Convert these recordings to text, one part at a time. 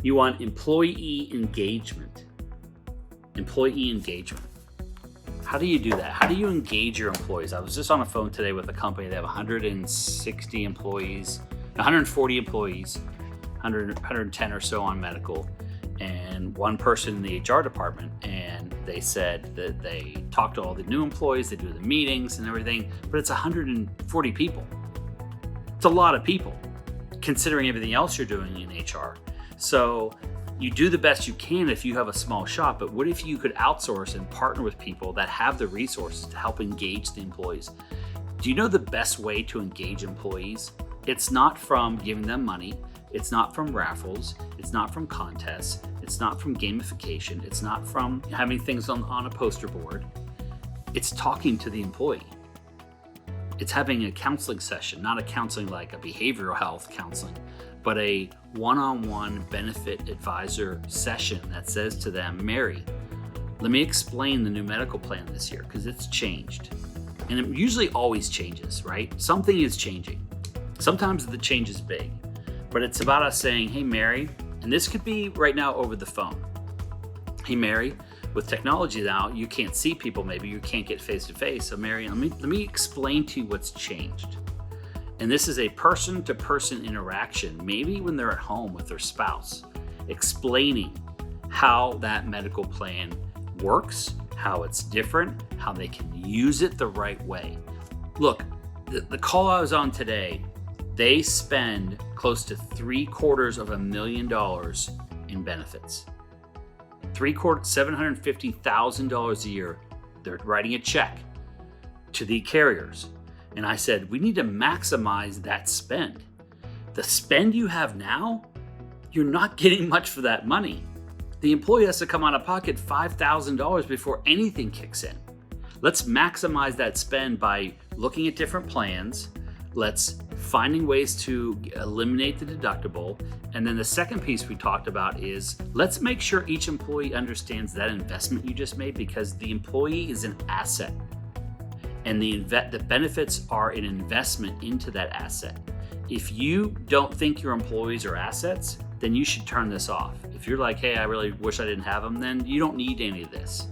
You want employee engagement. Employee engagement. How do you do that? How do you engage your employees? I was just on the phone today with a company. They have 160 employees, 140 employees, 110 or so on medical, and one person in the HR department. And they said that they talk to all the new employees, they do the meetings and everything, but it's 140 people. It's a lot of people, considering everything else you're doing in HR. So you do the best you can if you have a small shop, but what if you could outsource and partner with people that have the resources to help engage the employees? Do you know the best way to engage employees? It's not from giving them money. It's not from raffles. It's not from contests. It's not from gamification. It's not from having things on a poster board. It's talking to the employee. It's having a counseling session, not a counseling like a behavioral health counseling, but a one-on-one benefit advisor session that says to them, Mary, let me explain the new medical plan this year because it's changed. And it usually always changes, right? Something is changing. Sometimes the change is big, but it's about us saying, hey, Mary, and this could be right now over the phone. Hey, Mary, with technology now, you can't see people, maybe you can't get face to face. So Mary, let me explain to you what's changed. And this is a person-to-person interaction, maybe when they're at home with their spouse, explaining how that medical plan works, how it's different, how they can use it the right way. Look, the call I was on today, they spend close to $750,000 in benefits. $750,000 a year, they're writing a check to the carriers. And I said, we need to maximize that spend. The spend you have now, you're not getting much for that money. The employee has to come out of pocket $5,000 before anything kicks in. Let's maximize that spend by looking at different plans. Let's finding ways to eliminate the deductible. And then the second piece we talked about is let's make sure each employee understands that investment you just made, because the employee is an asset. And the benefits are an investment into that asset. If you don't think your employees are assets, then you should turn this off. If you're like, hey, I really wish I didn't have them, then you don't need any of this.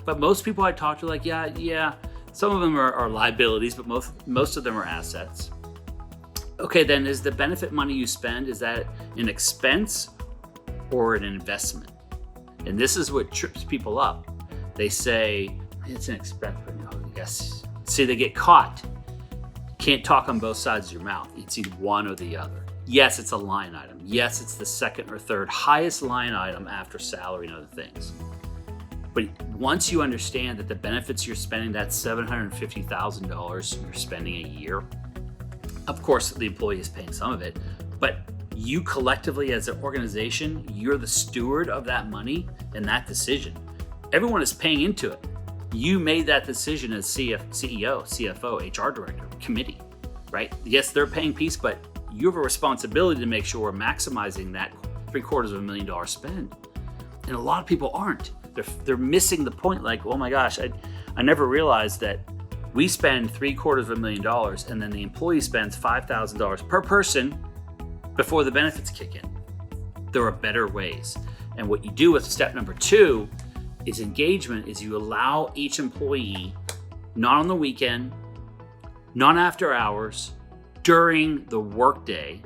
But most people I talk to are like, yeah, some of them are liabilities, but most of them are assets. Okay, then is the benefit money you spend, is that an expense or an investment? And this is what trips people up. They say, it's an expense, but no, yes. See, they get caught. Can't talk on both sides of your mouth. It's either one or the other. Yes, it's a line item. Yes, it's the second or third highest line item after salary and other things. But once you understand that the benefits you're spending, that $750,000 you're spending a year, of course, the employee is paying some of it, but you collectively as an organization, you're the steward of that money and that decision. Everyone is paying into it. You made that decision as CEO, CFO, HR director, committee, right? Yes, they're paying piece, but you have a responsibility to make sure we're maximizing that $750,000 spend. And a lot of people aren't. They're missing the point. Like, oh my gosh, I never realized that we spend $750,000 and then the employee spends $5,000 per person before the benefits kick in. There are better ways. And what you do with step number 2 is engagement, is you allow each employee, not on the weekend, not after hours, during the workday,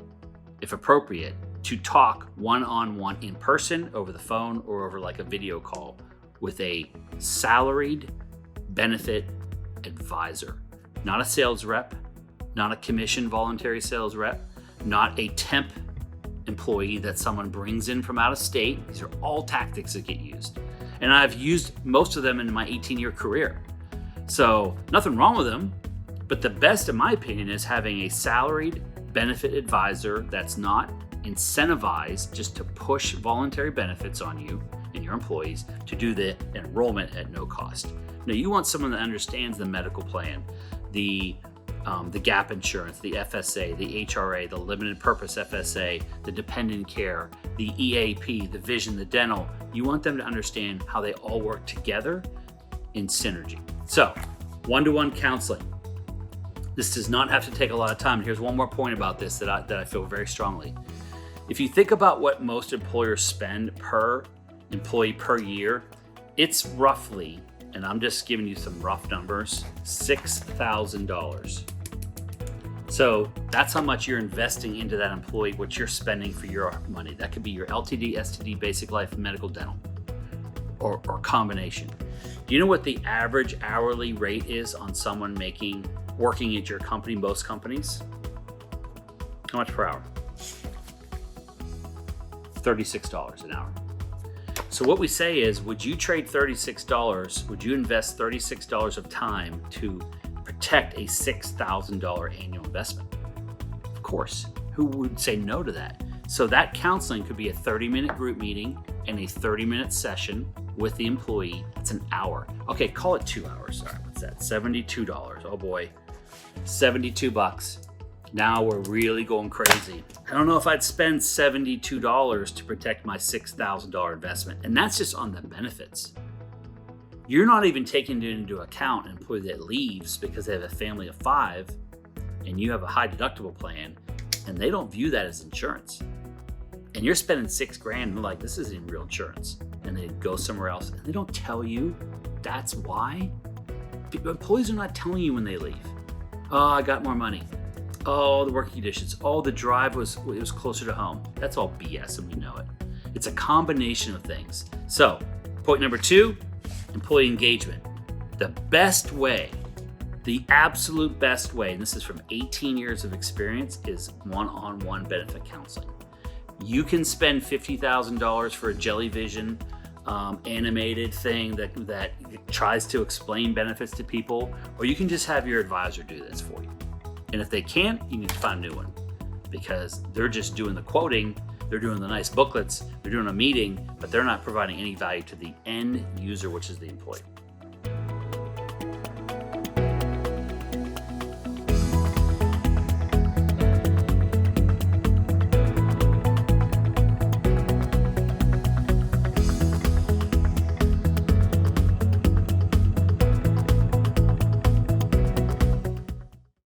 if appropriate, to talk one-on-one in person, over the phone, or over like a video call with a salaried benefit advisor. Not a sales rep, not a commission voluntary sales rep, not a temp employee that someone brings in from out of state. These are all tactics that get used. And I've used most of them in my 18-year career. So nothing wrong with them, but the best, in my opinion, is having a salaried benefit advisor that's not incentivized just to push voluntary benefits on you and your employees to do the enrollment at no cost. Now, you want someone that understands the medical plan, the gap insurance, the FSA, the HRA, the limited purpose FSA, the dependent care, the EAP, the vision, the dental. You want them to understand how they all work together in synergy. So, one-to-one counseling. This does not have to take a lot of time. Here's one more point about this that I feel very strongly. If you think about what most employers spend per employee per year, it's roughly, and I'm just giving you some rough numbers, $6,000. So that's how much you're investing into that employee, what you're spending for your money. That could be your LTD, STD, basic life, medical, dental, or combination. Do you know what the average hourly rate is on someone working at your company, most companies? How much per hour? $36 an hour. So what we say is, would you trade $36, would you invest $36 of time to protect a $6,000 annual investment? Of course, who would say no to that? So that counseling could be a 30-minute group meeting and a 30-minute session with the employee. It's an hour. Okay, call it 2 hours. All right, what's that? $72. Oh boy, $72. Now we're really going crazy. I don't know if I'd spend $72 to protect my $6,000 investment. And that's just on the benefits. You're not even taking into account an employee that leaves because they have a family of 5 and you have a high deductible plan and they don't view that as insurance. And you're spending $6,000 and they're like, this isn't real insurance. And they go somewhere else and they don't tell you that's why. Employees are not telling you when they leave. Oh, I got more money. Oh, the working conditions. Oh, the drive was closer to home. That's all BS and we know it. It's a combination of things. So, point number 2, employee engagement. The best way, the absolute best way, and this is from 18 years of experience, is one-on-one benefit counseling. You can spend $50,000 for a Jellyvision animated thing that tries to explain benefits to people, or you can just have your advisor do this for you. And if they can't, you need to find a new one because they're just doing the quoting, they're doing the nice booklets, they're doing a meeting, but they're not providing any value to the end user, which is the employee.